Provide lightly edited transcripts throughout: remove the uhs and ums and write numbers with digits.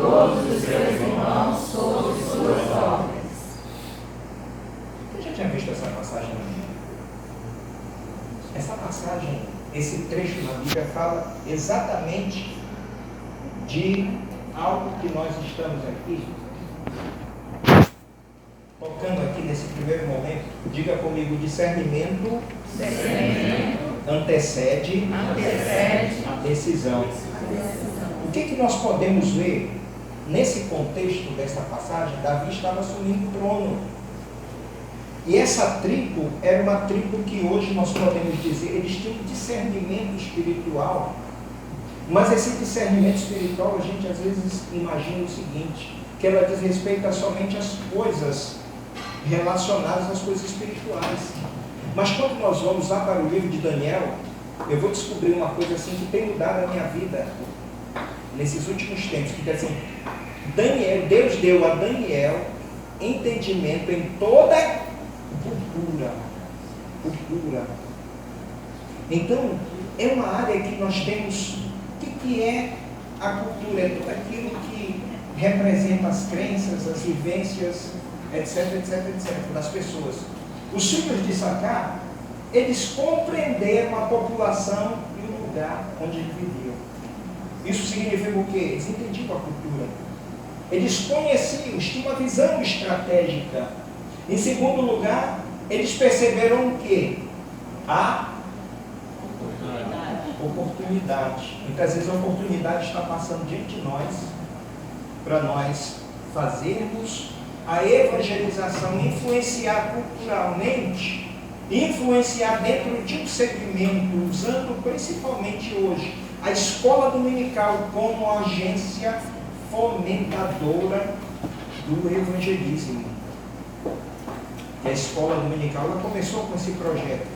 todos os seus irmãos sob suas ordens. Você já tinha visto essa passagem na Bíblia? Essa passagem, esse trecho na Bíblia fala exatamente de algo que nós estamos aqui tocando aqui nesse primeiro momento. Diga comigo: discernimento antecede a decisão. O que nós podemos ver nesse contexto dessa passagem? Davi estava assumindo o trono. E essa tribo era uma tribo que hoje nós podemos dizer, eles tinham um discernimento espiritual. Mas esse discernimento espiritual, a gente às vezes imagina o seguinte, que ela diz respeito a somente as coisas relacionadas às coisas espirituais. Mas quando nós vamos lá para o livro de Daniel, eu vou descobrir uma coisa assim que tem mudado a minha vida nesses últimos tempos, que é assim, Deus deu a Daniel entendimento em toda cultura. Então, é uma área que nós temos. O que é a cultura? É tudo aquilo que representa as crenças, as vivências, etc, das pessoas. Os filhos de Issacar, eles compreenderam a população e o lugar onde eles viviam. Isso significa o quê? Eles entendiam a cultura. Eles conheciam, eles tinham uma visão estratégica. Em segundo lugar, eles perceberam o quê? A oportunidade. Muitas vezes a oportunidade está passando diante de nós, para nós fazermos a evangelização, influenciar culturalmente, influenciar dentro de um segmento, usando principalmente hoje a escola dominical como agência fomentadora do evangelismo. E a escola dominical ela começou com esse projeto.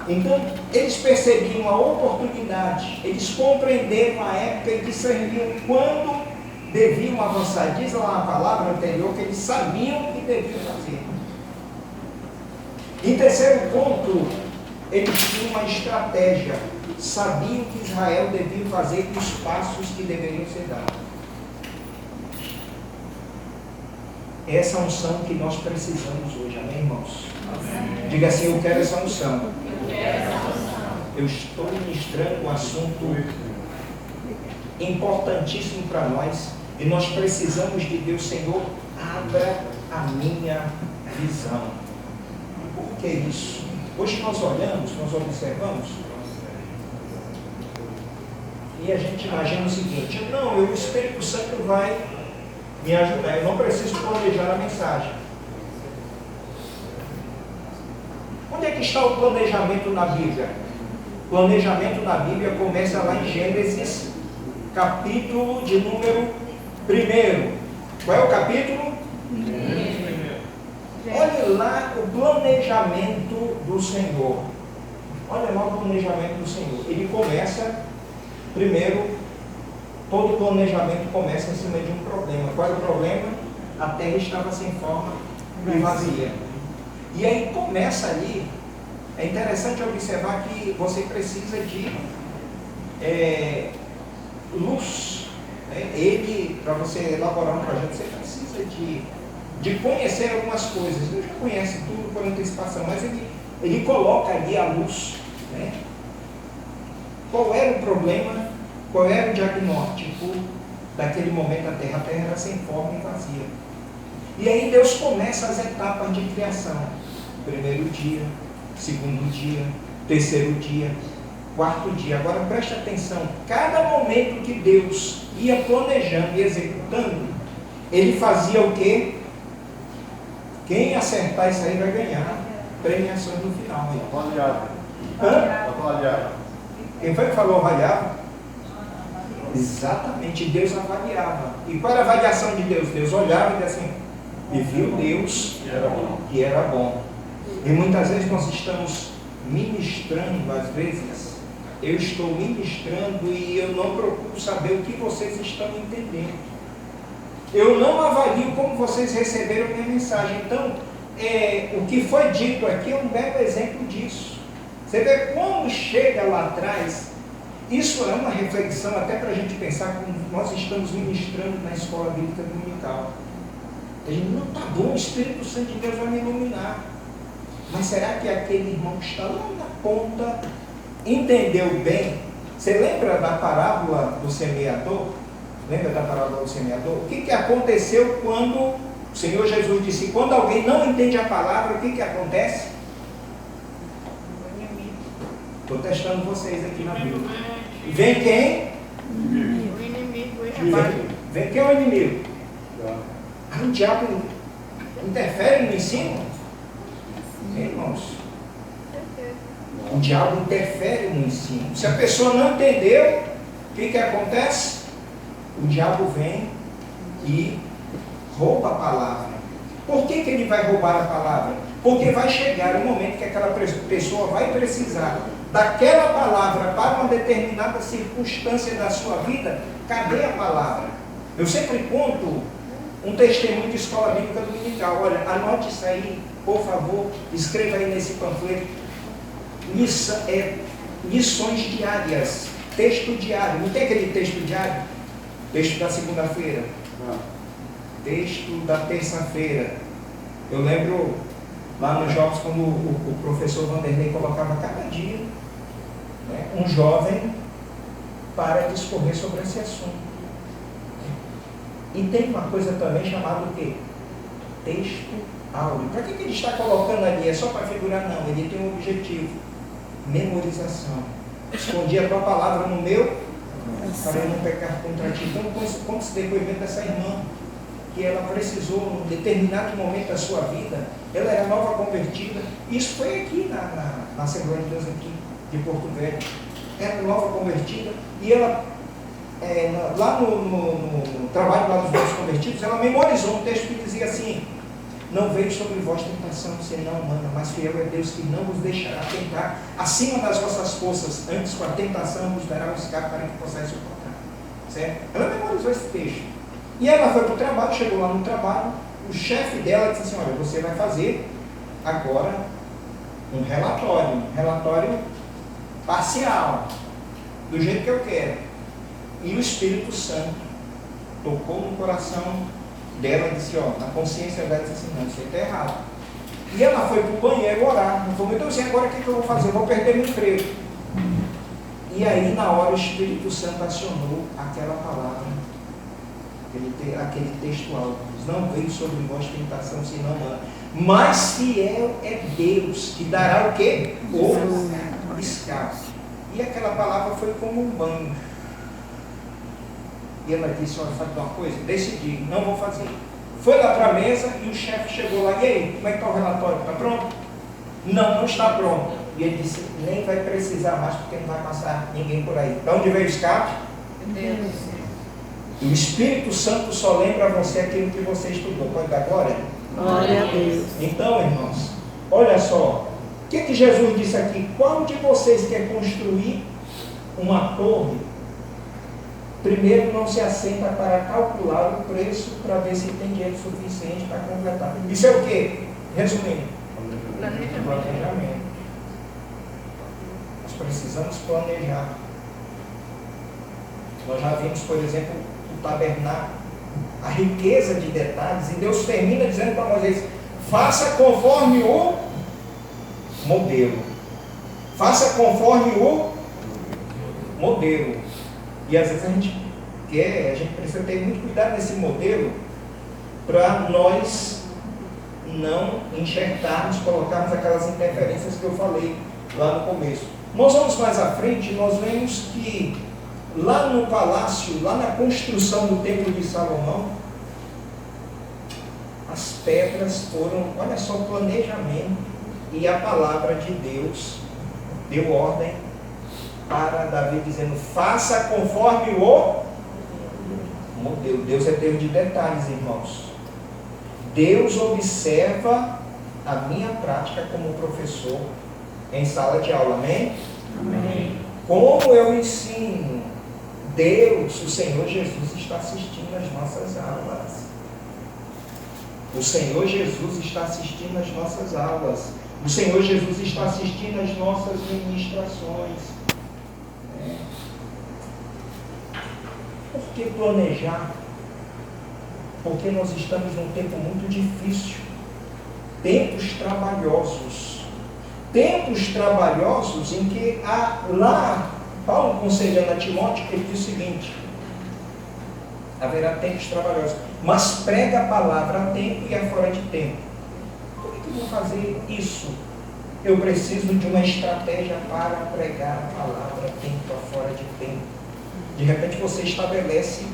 Então, eles percebiam a oportunidade, eles compreenderam a época e discerniam quando deviam avançar. Diz lá a palavra anterior que eles sabiam o que deviam fazer. Em terceiro ponto, eles tinham uma estratégia, sabiam que Israel devia fazer os passos que deveriam ser dados. Essa unção que nós precisamos hoje, amém, irmãos? Amém. Diga assim: eu quero essa unção. Eu estou ministrando um assunto importantíssimo para nós e nós precisamos de Deus. Senhor, abra a minha visão. Por que isso? Hoje nós olhamos, nós observamos e a gente imagina o seguinte: não, o Espírito Santo vai me ajudar, eu não preciso planejar a mensagem. Onde é que está o planejamento na Bíblia? O planejamento na Bíblia começa lá em Gênesis, capítulo de número 1. Qual é o capítulo? 1. Olha lá o planejamento do Senhor. Olha lá o planejamento do Senhor. Ele começa, primeiro, todo planejamento começa em cima de um problema. Qual era o problema? A terra estava sem forma e vazia. E aí começa ali, é interessante observar que você precisa de luz. Né? Ele, para você elaborar um projeto, você precisa de conhecer algumas coisas. Ele já conhece tudo por antecipação, mas ele coloca ali a luz. Né? Qual era o problema? Qual era o diagnóstico daquele momento da terra? A terra era sem forma e vazia. E aí Deus começa as etapas de criação. Primeiro dia, segundo dia, terceiro dia, quarto dia. Agora preste atenção, cada momento que Deus ia planejando e executando, Ele fazia o quê? Quem acertar isso aí vai ganhar premiações no final. Avaliava. Quem foi que falou avaliava? Exatamente, Deus avaliava. E qual era a avaliação de Deus? Deus olhava e dizia assim, e viu Deus que era bom. E muitas vezes nós estamos ministrando, às vezes, eu estou ministrando e eu não procuro saber o que vocês estão entendendo. Eu não avalio como vocês receberam a minha mensagem. Então, o que foi dito aqui é um belo exemplo disso. Você vê como chega lá atrás Isso é uma reflexão até para a gente pensar como nós estamos ministrando na escola bíblica dominical. A gente não está bom, o Espírito Santo de Deus vai me iluminar. Mas será que aquele irmão que está lá na ponta entendeu bem? Você lembra da parábola do semeador? Lembra da parábola do semeador? O que aconteceu quando o Senhor Jesus disse, quando alguém não entende a palavra, o que acontece? Estou testando vocês aqui na Bíblia. Vem quem? O inimigo. Vem quem é o inimigo? O diabo interfere no ensino? Irmãos, o diabo interfere no ensino. Se a pessoa não entendeu, o que acontece? O diabo vem e rouba a palavra. Por que ele vai roubar a palavra? Porque vai chegar um momento que aquela pessoa vai precisar daquela palavra para uma determinada circunstância da sua vida. Cadê a palavra? Eu sempre conto um testemunho de escola bíblica dominical. Olha, anote isso aí, por favor, escreva aí nesse panfleto. Lições diárias, texto diário. Não tem aquele texto diário? Texto da segunda-feira, texto da terça-feira. Eu lembro lá nos jogos, quando o professor Vanderlei colocava cada dia, né, um jovem para discorrer sobre esse assunto. E tem uma coisa também chamada o quê? Texto áureo. Para que ele está colocando ali? É só para figurar? Não, ele tem um objetivo: memorização. Escondi a tua palavra no meu, para eu não pecar contra ti. Então, como esse depoimento dessa irmã, que ela precisou, num determinado momento da sua vida, ela era nova convertida. Isso foi aqui na Assembleia de Deus aqui de Porto Velho. Era nova convertida e ela, lá no trabalho lá dos novos convertidos, ela memorizou um texto que dizia assim: não veio sobre vós tentação senão humana, mas fiel é Deus que não vos deixará tentar acima das vossas forças, antes com a tentação vos dará um escape para que possais suportar. Certo? Ela memorizou esse texto. E ela foi para o trabalho, chegou lá no trabalho, o chefe dela disse assim: olha, você vai fazer agora um relatório parcial, do jeito que eu quero. E o Espírito Santo tocou no coração dela e disse, na consciência dela, disse assim: não, isso aí está errado. E ela foi para o banheiro orar. Ela falou: meu Deus, e agora o que eu vou fazer? Eu vou perder meu emprego. E aí, na hora, o Espírito Santo acionou aquela palavra, aquele textual: não veio sobre vós tentação senão humana, mas fiel é Deus que dará o quê? O escape. E aquela palavra foi como um banho. E ela disse: olha, sabe de uma coisa? Decidi, não vou fazer. Foi lá para a mesa e o chefe chegou lá: e aí, como é que está o relatório? Está pronto? Não está pronto. E ele disse: nem vai precisar mais, porque não vai passar ninguém por aí. De onde veio o escape? Deus. E o Espírito Santo só lembra a você aquilo que você estudou. Pode dar glória? Glória a Deus. Então, irmãos, olha só. O que Jesus disse aqui? Qual de vocês quer construir uma torre? Primeiro não se assenta para calcular o preço para ver se tem dinheiro suficiente para completar. Isso é o quê? Resumindo, planejamento. Nós precisamos planejar. Nós já vimos, por exemplo, o tabernáculo, a riqueza de detalhes, e Deus termina dizendo para Moisés: faça conforme o modelo. Faça conforme o modelo. E às vezes a gente precisa ter muito cuidado nesse modelo para nós não enxertarmos, colocarmos aquelas interferências que eu falei lá no começo. Nós vamos mais à frente, nós vemos que lá no palácio, lá na construção do templo de Salomão, as pedras foram, olha só, planejamento, e a palavra de Deus deu ordem para Davi, dizendo: faça conforme o modelo. Deus é Deus de detalhes, irmãos. Deus observa a minha prática como professor em sala de aula, amém? Amém. Como eu ensino, Deus, o Senhor Jesus, está assistindo às nossas aulas. O Senhor Jesus está assistindo às nossas aulas. O Senhor Jesus está assistindo às nossas ministrações. que planejar? Porque nós estamos num tempo muito difícil. Tempos trabalhosos. Tempos trabalhosos em que lá, Paulo aconselhando a Timóteo, ele diz o seguinte: haverá tempos trabalhosos, mas prega a palavra a tempo e a fora de tempo. Como é que eu vou fazer isso? Eu preciso de uma estratégia para pregar a palavra a tempo, a fora de tempo. De repente você estabelece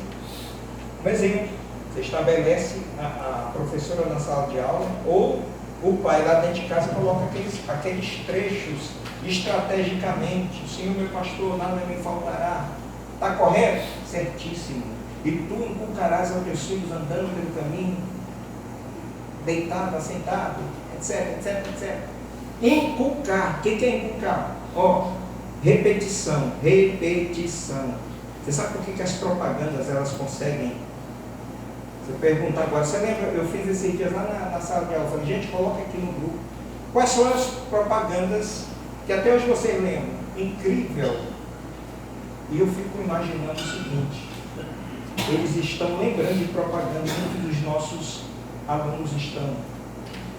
um exemplo. Você estabelece a professora na sala de aula, ou o pai lá dentro de casa coloca aqueles trechos estrategicamente. O Senhor meu pastor, nada me faltará. Está correto? Certíssimo. E tu inculcarás aos teus filhos andando pelo caminho, deitado, assentado, etc, etc, etc. Inculcar. O que é inculcar? Repetição. Você sabe por que as propagandas elas conseguem? Você pergunta agora, você lembra? Eu fiz esses dias lá na sala de aula. Eu falei, gente, coloca aqui no grupo. Quais são as propagandas que até hoje vocês lembram? Incrível. E eu fico imaginando o seguinte: eles estão lembrando de propaganda, muitos dos nossos alunos estão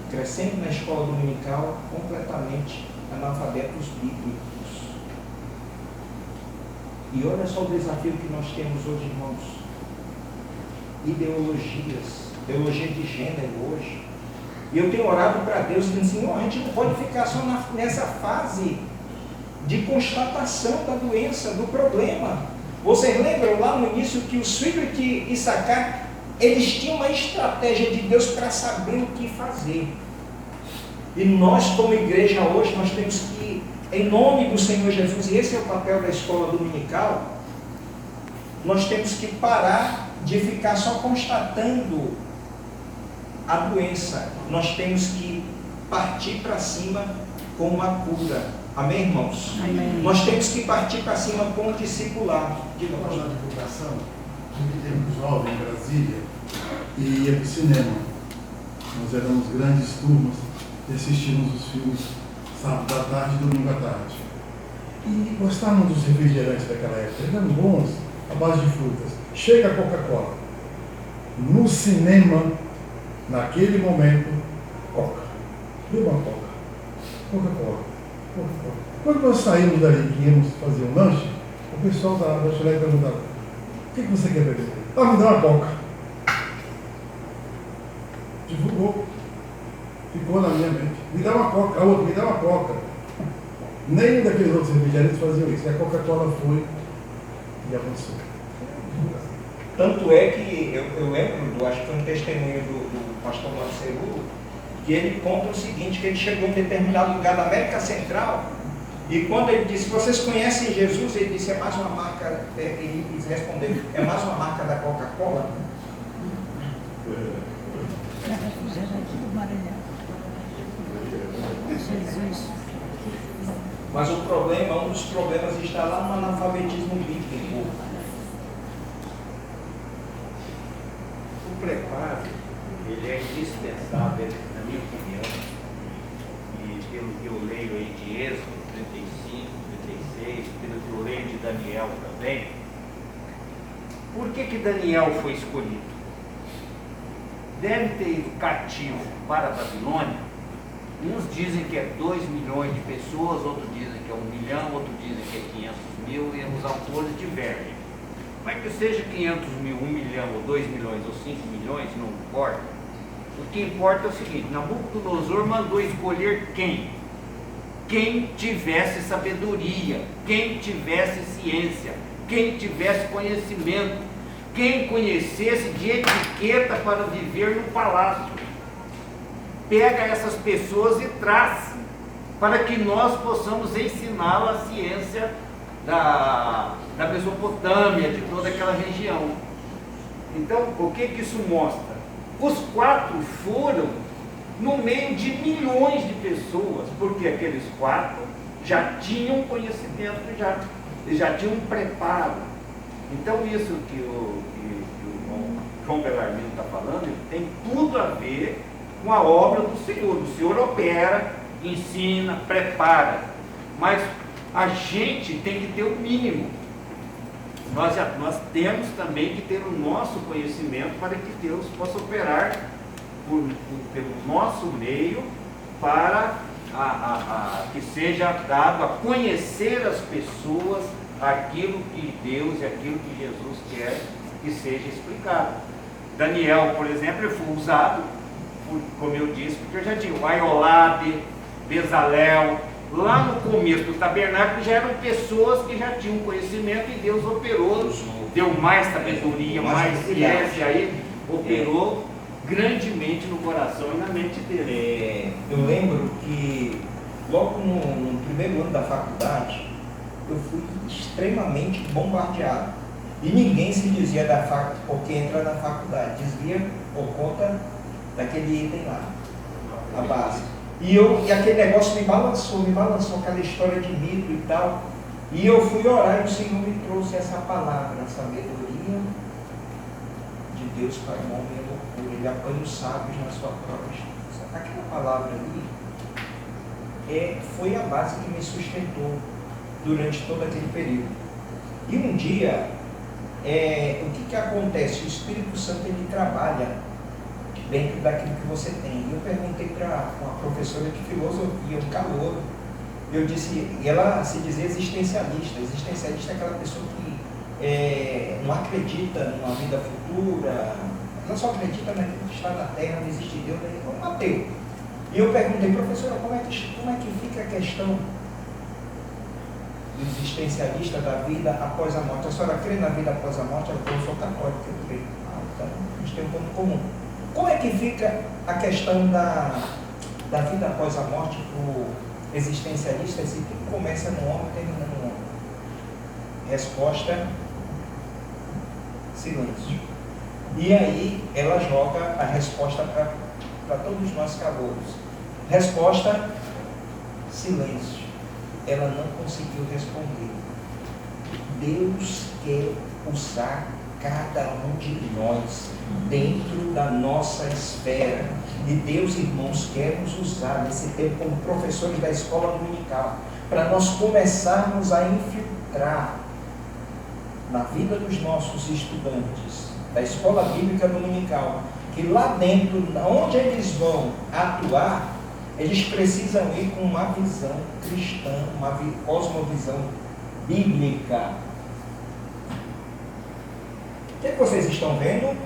crescendo na escola dominical completamente analfabetos bíblicos. E olha só o desafio que nós temos hoje, irmãos. Ideologia de gênero hoje. E eu tenho orado para Deus dizendo, Senhor, a gente não pode ficar só nessa fase de constatação da doença, do problema. Vocês lembram lá no início que os filhos de Issacar, eles tinham uma estratégia de Deus para saber o que fazer. E nós, como igreja hoje, nós temos que, em nome do Senhor Jesus, e esse é o papel da escola dominical, nós temos que parar de ficar só constatando a doença. Nós temos que partir para cima com uma cura. Amém, irmãos? Amém. Nós temos que partir para cima com o discipulado. Diga para a divulgação, muito tempo jovem em Brasília, e ia para o cinema. Nós éramos grandes turmas e assistimos os filmes sábado à tarde e domingo à tarde. E gostávamos dos refrigerantes daquela época, eram bons, à base de frutas. Chega a Coca-Cola. No cinema, naquele momento, Coca. Beba uma Coca. Coca-Cola. Coca-Cola. Quando nós saímos dali que íamos fazer um lanche, o pessoal da lanchonete perguntava, o que você quer beber? Me dá uma Coca. Divulgou. Ficou na minha mente. Me dá uma Coca. A outra, me dá uma Coca. Nenhum daqueles outros refrigerantes faziam isso. E a Coca-Cola foi e avançou. Tanto é que eu lembro, acho que foi um testemunho do pastor Marcelo, que ele conta o seguinte, que ele chegou em determinado lugar da América Central, e quando ele disse, vocês conhecem Jesus? Ele disse, é mais uma marca, ele respondeu, é mais uma marca da Coca-Cola? Mas o problema, um dos problemas está lá no analfabetismo bíblico. O preparo, ele é indispensável, na minha opinião, e pelo que eu leio aí de Êxodo 35, 36, pelo que eu leio de Daniel também. Por que Daniel foi escolhido? Deve ter ido cativo para a Babilônia. Uns dizem que é 2 milhões de pessoas, outros dizem que é 1 milhão, outros dizem que é 500 mil, e os autores divergem. Mas que seja 500 mil, 1 milhão, ou 2 milhões, ou 5 milhões, não importa. O que importa é o seguinte, Nabucodonosor mandou escolher quem? Quem tivesse sabedoria, quem tivesse ciência, quem tivesse conhecimento, quem conhecesse de etiqueta para viver no palácio. Pega essas pessoas e traz, para que nós possamos ensiná-la a ciência da Mesopotâmia, de toda aquela região. Então, o que isso mostra? Os 4 foram no meio de milhões de pessoas, porque aqueles 4 já tinham conhecimento, já tinham um preparo. Então, isso que o irmão João Belarmino está falando, tem tudo a ver com a obra do Senhor. O Senhor opera, ensina, prepara, mas a gente tem que ter o mínimo. nós temos também que ter o nosso conhecimento para que Deus possa operar pelo nosso meio para que seja dado a conhecer as pessoas aquilo que Deus e aquilo que Jesus quer que seja explicado. Daniel, por exemplo, ele foi usado, como eu disse, porque eu já tinha o Aiolabe, Bezalel, lá no começo do tabernáculo já eram pessoas que já tinham conhecimento e Deus operou, deu mais sabedoria, mais ciência, aí operou grandemente no coração e na mente dele. Eu lembro que logo no primeiro ano da faculdade eu fui extremamente bombardeado e ninguém se dizia da faculdade porque entra na faculdade, dizia por conta daquele item lá, a base. E aquele negócio me balançou aquela história de mito e tal. E eu fui orar e o Senhor me trouxe essa palavra, a sabedoria de Deus para o homem é loucura. Ele apanha os sábios na sua própria justiça. Aquela palavra ali foi a base que me sustentou durante todo aquele período. E um dia, o que acontece? O Espírito Santo ele trabalha dentro daquilo que você tem. E eu perguntei para uma professora de filosofia, um calouro, eu disse, e ela se dizia existencialista. Existencialista é aquela pessoa que não acredita numa vida futura, ela só acredita naquilo que está na terra, não existe Deus, é um ateu. E eu perguntei, professora, como é que fica a questão do existencialista da vida após a morte? A senhora crê na vida após a morte? Eu sou católico, eu creio. Então a gente tem um ponto comum. Como é que fica a questão da vida após a morte para o existencialista? Se tudo começa no homem, termina no homem. Resposta: silêncio. E aí ela joga a resposta para todos nós calouros. Resposta: silêncio. Ela não conseguiu responder. Deus quer usar cada um de nós dentro da nossa esfera. E Deus, irmãos, quer nos usar nesse tempo como professores da escola dominical, para nós começarmos a infiltrar na vida dos nossos estudantes da escola bíblica dominical, que lá dentro, onde eles vão atuar, eles precisam ir com uma visão cristã, uma cosmovisão bíblica. O que vocês estão vendo?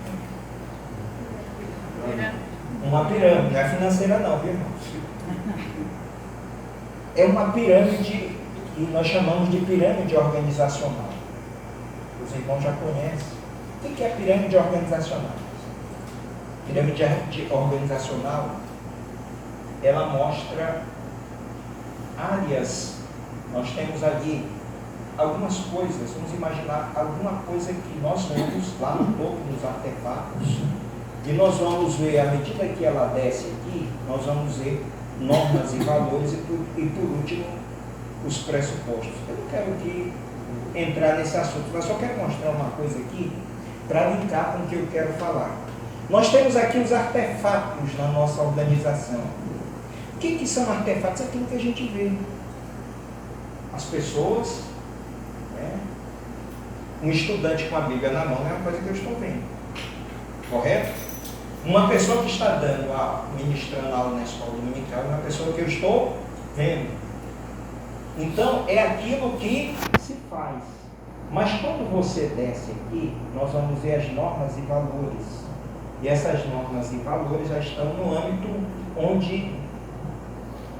Uma pirâmide, não é financeira não, viu, irmãos? É uma pirâmide que nós chamamos de pirâmide organizacional. Os irmãos já conhecem. O que é pirâmide organizacional? Pirâmide organizacional, ela mostra áreas. Nós temos ali algumas coisas, vamos imaginar alguma coisa que nós vemos lá no topo dos artefatos, e nós vamos ver, à medida que ela desce aqui, nós vamos ver normas e valores e por último, os pressupostos. Eu não quero aqui entrar nesse assunto, mas só quero mostrar uma coisa aqui para linkar com o que eu quero falar. Nós temos aqui os artefatos na nossa organização. O que são artefatos? Aquilo que a gente vê. As pessoas, um estudante com a Bíblia na mão é uma coisa que eu estou vendo. Correto? Uma pessoa que está ministrando aula na escola dominical é uma pessoa que eu estou vendo. Então, é aquilo que se faz. Mas quando você desce aqui, nós vamos ver as normas e valores. E essas normas e valores já estão no âmbito onde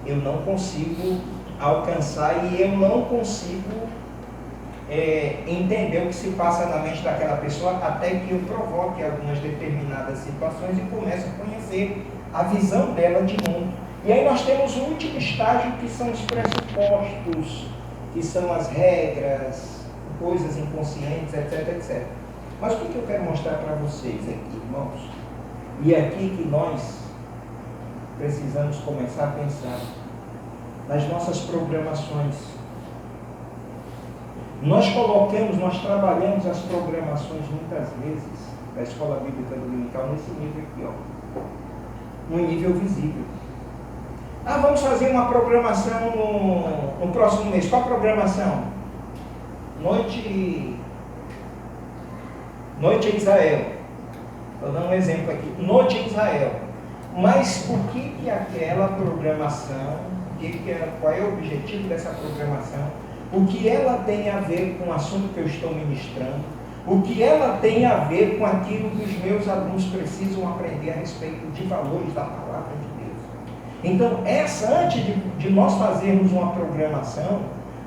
eu não consigo alcançar e eu não consigo entender o que se passa na mente daquela pessoa até que eu provoque algumas determinadas situações e comece a conhecer a visão dela de mundo. E aí nós temos o último estágio, que são os pressupostos, que são as regras, coisas inconscientes, etc, etc. Mas o que eu quero mostrar para vocês aqui, irmãos? E é aqui que nós precisamos começar a pensar nas nossas programações. Nós trabalhamos as programações muitas vezes da Escola Bíblica Dominical nesse nível aqui, ó, no nível visível. Vamos fazer uma programação no próximo mês. Qual a programação? Noite Noite em Israel. Vou dar um exemplo aqui. Noite em Israel. Mas o que aquela programação, qual é o objetivo dessa programação? O que ela tem a ver com o assunto que eu estou ministrando? O que ela tem a ver com aquilo que os meus alunos precisam aprender a respeito de valores da palavra de Deus? Então, antes de nós fazermos uma programação,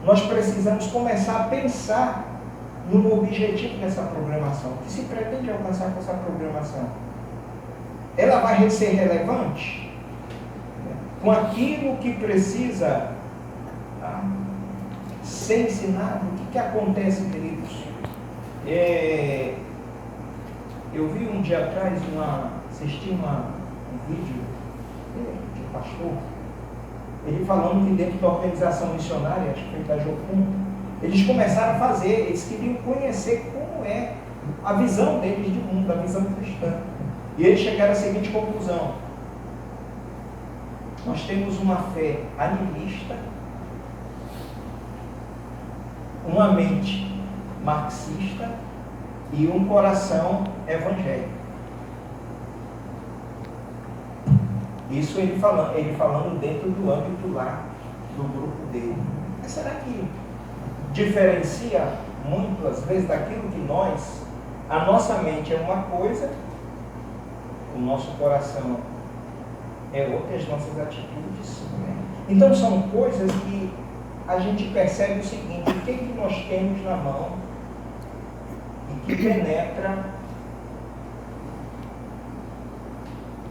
nós precisamos começar a pensar no objetivo dessa programação. O que se pretende alcançar com essa programação? Ela vai ser relevante com aquilo que precisa ser ensinado? O que acontece, queridos? Eu vi um dia atrás, assisti um vídeo de um pastor, ele falando que dentro da organização missionária, acho que foi da Jocum, eles começaram a fazer, eles queriam conhecer como é a visão deles de mundo, a visão cristã. E eles chegaram à seguinte conclusão: nós temos uma fé animista, uma mente marxista e um coração evangélico. Isso ele falando dentro do âmbito lá do grupo dele. Mas será que diferencia muito, às vezes, daquilo que a nossa mente é uma coisa, o nosso coração é outra, as nossas atitudes, né? Então são coisas que a gente percebe o seguinte: o que nós temos na mão e que penetra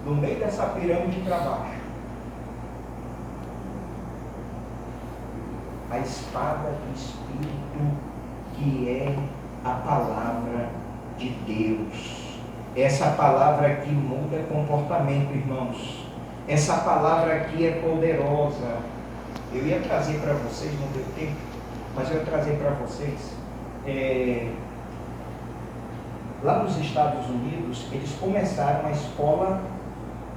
no meio dessa pirâmide para baixo? A espada do Espírito, que é a palavra de Deus. Essa palavra que muda comportamento, irmãos. Essa palavra aqui é poderosa. Eu ia trazer para vocês, não deu tempo, mas eu ia trazer para vocês. Lá nos Estados Unidos, eles começaram a escola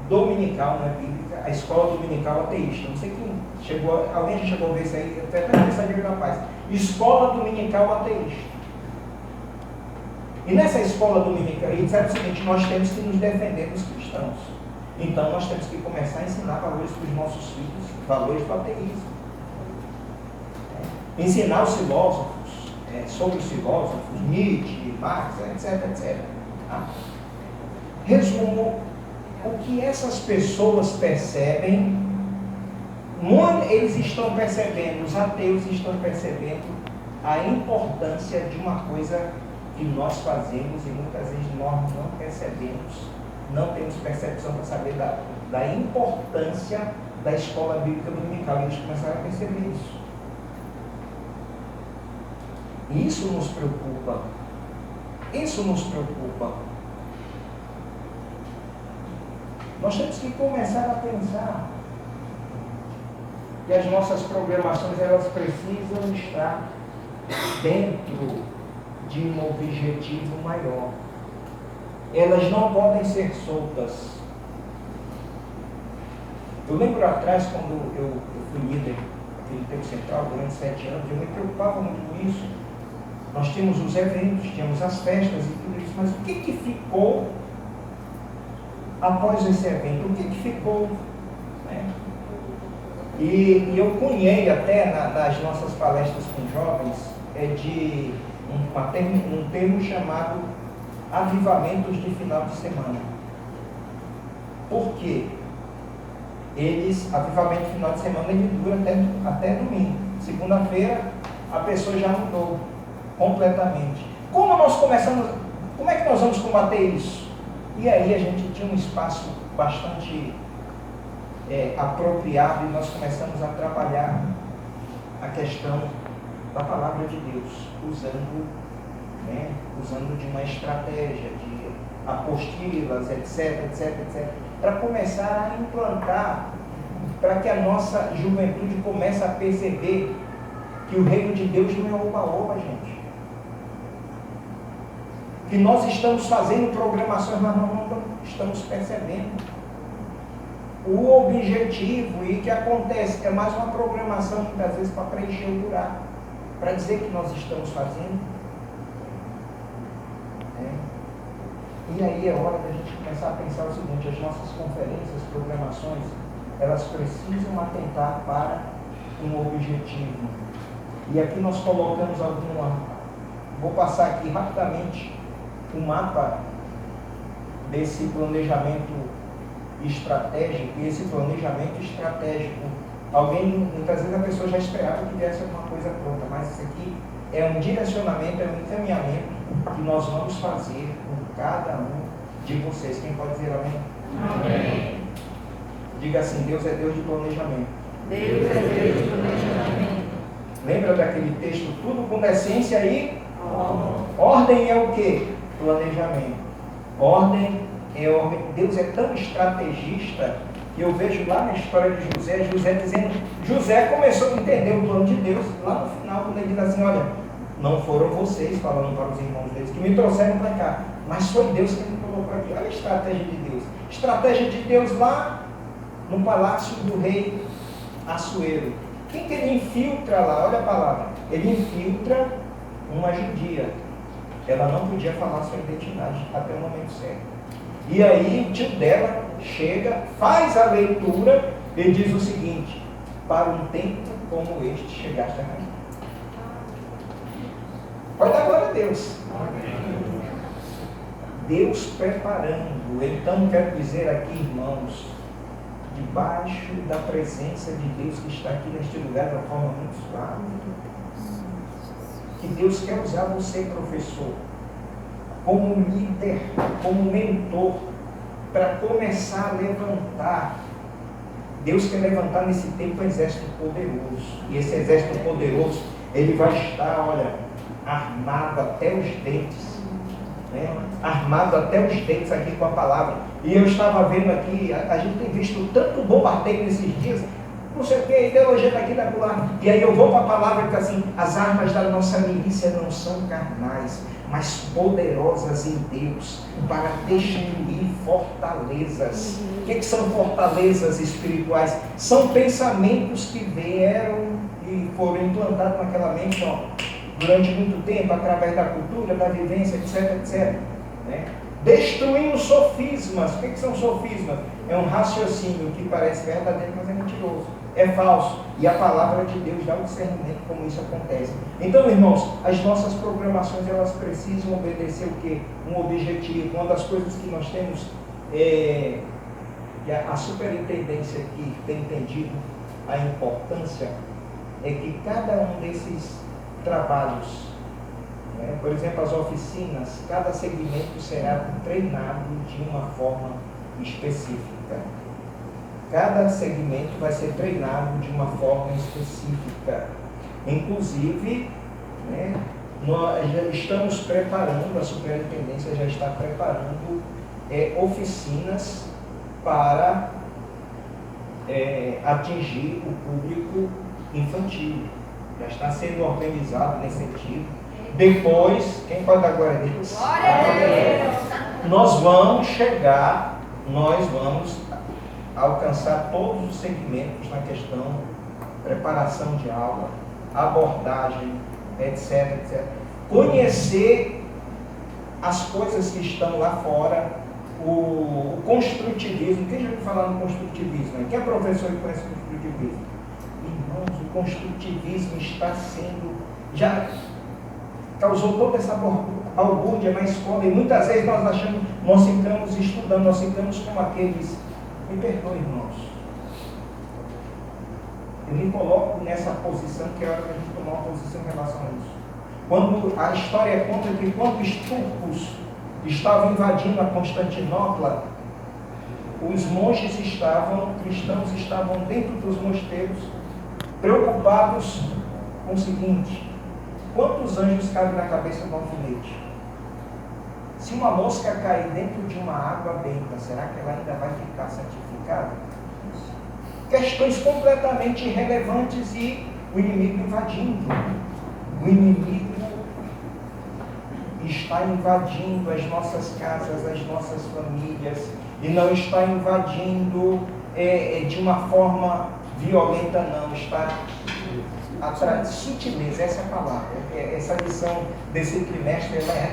dominical, não é bíblica, a escola dominical ateísta. Não sei quem chegou, alguém já chegou a ver isso aí? Eu até mensagem na paz. Escola dominical ateísta. E nessa escola dominical, eles disseram o seguinte: nós temos que nos defender dos cristãos. Então nós temos que começar a ensinar valores para os nossos filhos, valores do ateísmo. Ensinar os filósofos, sobre os filósofos, Nietzsche, Marx, etc, etc. Resumo, o que essas pessoas percebem, eles estão percebendo, os ateus estão percebendo a importância de uma coisa que nós fazemos e muitas vezes nós não percebemos, não temos percepção para saber da importância da escola bíblica dominical. Eles começaram a perceber isso. E isso nos preocupa. Isso nos preocupa. Nós temos que começar a pensar que as nossas programações, elas precisam estar dentro de um objetivo maior. Elas não podem ser soltas. Eu lembro atrás, quando eu fui líder aqui no Tempo Central durante 7 anos, eu me preocupava muito com isso. Nós tínhamos os eventos, tínhamos as festas e tudo isso, mas o que ficou após esse evento? O que ficou? Né? E eu cunhei até nas nossas palestras com jovens de um termo chamado avivamentos de final de semana. Por quê? Avivamento de final de semana, ele dura até domingo. Segunda-feira, a pessoa já mudou completamente. Como é que nós vamos combater isso? E aí a gente tinha um espaço bastante apropriado, e nós começamos a trabalhar a questão da palavra de Deus, usando de uma estratégia de apostilas, etc, para começar a implantar, para que a nossa juventude comece a perceber que o reino de Deus não é oba-oba, gente. Que nós estamos fazendo programações, mas não estamos percebendo o objetivo. E o que acontece é mais uma programação, muitas vezes, para preencher o buraco, para dizer que nós estamos fazendo. E aí é hora da gente começar a pensar o seguinte: as nossas conferências, programações, elas precisam atentar para um objetivo. E aqui nós colocamos vou passar aqui rapidamente o mapa desse planejamento estratégico. E esse planejamento estratégico, muitas vezes a pessoa já esperava que viesse alguma coisa pronta, mas isso aqui é um direcionamento, é um encaminhamento que nós vamos fazer com cada um de vocês. Quem pode dizer amém? Amém. Diga assim: Deus é Deus de planejamento. Deus é Deus de planejamento. Lembra daquele texto? Tudo com decência e ordem é o quê? Planejamento. Ordem é ordem. Deus é tão estrategista que eu vejo lá na história de José dizendo, José começou a entender o plano de Deus lá no final, quando ele diz assim: olha, não foram vocês, falando para os irmãos deles, que me trouxeram para cá, mas foi Deus que me colocou aqui. Olha a estratégia de Deus. Estratégia de Deus lá no palácio do rei Assuero. Quem que ele infiltra lá? Olha a palavra. Ele infiltra uma judia. Ela não podia falar sua identidade até o momento certo. E aí o tio dela chega, faz a leitura e diz o seguinte: para um tempo como este chegaste a rainha. Pode dar glória a Deus. Deus preparando. Então quero dizer aqui, irmãos, debaixo da presença de Deus que está aqui neste lugar de uma forma muito suave, que Deus quer usar você, professor, como líder, como mentor, para começar a levantar. Deus quer levantar nesse tempo um exército poderoso. E esse exército poderoso, ele vai estar, olha, armado até os dentes. Né? Armado até os dentes aqui com a palavra. E eu estava vendo aqui, a gente tem visto tanto bombardeio nesses dias, não sei o que, a ideologia daqui da lá. E aí eu vou para a palavra que assim: as armas da nossa milícia não são carnais, mas poderosas em Deus, para destruir fortalezas. O que são fortalezas espirituais? São pensamentos que vieram e foram implantados naquela mente, durante muito tempo, através da cultura, da vivência, etc. Né? Destruindo sofismas. O que são sofismas? É um raciocínio que parece verdadeiro, mas é mentiroso, é falso. E a palavra de Deus dá um discernimento como isso acontece. Então, irmãos, as nossas programações, elas precisam obedecer o quê? Um objetivo. Uma das coisas que nós temos a superintendência que tem entendido a importância é que cada um desses trabalhos, né, por exemplo, as oficinas, cada segmento será treinado de uma forma específica. Cada segmento vai ser treinado de uma forma específica. Inclusive, né, nós já estamos preparando, a superintendência já está preparando oficinas para atingir o público infantil. Já está sendo organizado nesse sentido. Depois, quem pode dar glória a Deus? Glória a Deus! Nós vamos alcançar todos os segmentos na questão preparação de aula, abordagem, etc. Conhecer as coisas que estão lá fora, o construtivismo. Quem já ouviu falar no construtivismo? Quem é professor e conhece o construtivismo? Irmãos, o construtivismo está sendo, já causou toda essa balbúrdia na escola, e muitas vezes nós ficamos estudando, nós ficamos como aqueles. Me perdoe, irmãos. Eu me coloco nessa posição, que é hora da gente tomar uma posição em relação a isso. Quando a história conta que quando os turcos estavam invadindo a Constantinopla, os monges cristãos estavam dentro dos mosteiros, preocupados com o seguinte: quantos anjos cabem na cabeça do alfinete? Se uma mosca cair dentro de uma água benta, será que ela ainda vai ficar santificada? Questões completamente irrelevantes, e o inimigo invadindo. O inimigo está invadindo as nossas casas, as nossas famílias, e não está invadindo de uma forma violenta, não. Está atrás de sutileza, essa é a palavra. Essa lição desse trimestre, ela é